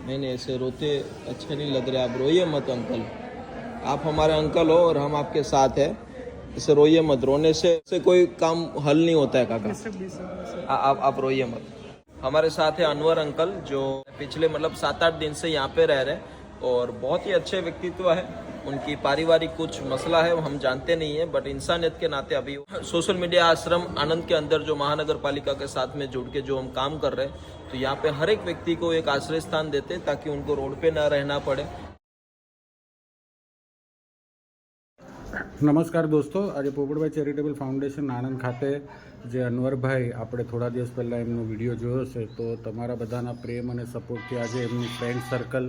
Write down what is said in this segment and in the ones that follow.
नहीं ऐसे रोते अच्छे नहीं लग रहे, आप रोइए मत अंकल, आप हमारे अंकल हो और हम आपके साथ हैं, इसे रोइए मत, रोने से कोई काम हल नहीं होता है काका, आप रोइए मत। हमारे साथ है अनवर अंकल जो पिछले मतलब 7-8 दिन से यहाँ पे रह रहे हैं और बहुत ही अच्छे व्यक्तित्व है, उनकी पारिवारिक कुछ मसला है वो हम जानते नहीं है, बट इंसानियत के नाते अभी सोशल मीडिया आश्रम आनंद के अंदर जो महानगर पालिका के साथ में जुड़ के जो हम काम कर रहे हैं, तो यहाँ पे हर एक व्यक्ति को एक आश्रय स्थान देते हैं ताकि उनको रोड पे ना रहना पड़े। નમસ્કાર દોસ્તો, આજે પોપટભાઈ ચેરિટેબલ ફાઉન્ડેશન આણંદ ખાતે જે અનવરભાઈ આપણે થોડા દિવસ પહેલાં એમનો વિડીયો જોયો છે, તો તમારા બધાના પ્રેમ અને સપોર્ટથી આજે એમનું ફ્રેન્ડ સર્કલ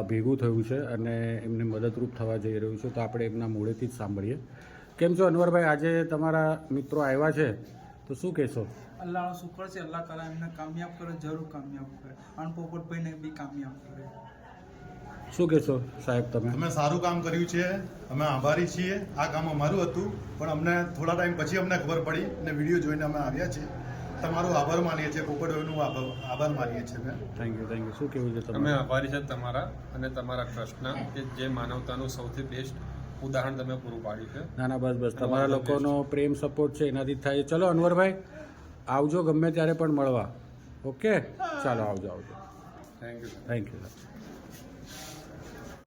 ભેગું થયું છે અને એમને મદદરૂપ થવા જઈ રહ્યું છે, તો આપણે એમના મોઢેથી જ સાંભળીએ। કેમ છો અનવરભાઈ? આજે તમારા મિત્રો આવ્યા છે, તો શું કહેશો? અલ્લાહનો શુક્ર છે, અલ્લાહ તાલા એમને કામયાબ કરે, જરૂર કામયાબ કરે અને પોપટભાઈને બી કામયાબ કરે। શું કહેશો સાહેબ તમે? અમે સારું કામ કર્યું છે, અમે આભારી છીએ। આ કામ અમારું હતું પણ અમને થોડા ટાઈમ પછી અમને ખબર પડી અને વિડીયો જોઈને અમે આવ્યા છીએ। તમારો આભાર માનીએ છીએ, પોપટભાઈનો આભાર માનીએ છીએ। Thank you. શું કહેવું છે તમે? અમે આભારી છે તમારા અને તમારા ટ્રસ્ટના કે જે માનવતાનું સૌથી બેસ્ટ ઉદાહરણ તમે પૂરું પાડ્યું છે। ના બસ તમારા લોકોનો પ્રેમ સપોર્ટ છે એનાથી થાય। ચલો અનવરભાઈ આવજો ગમે ત્યારે પણ મળવા। ઓકે ચાલો આવજો। Thank you. Thank you sir.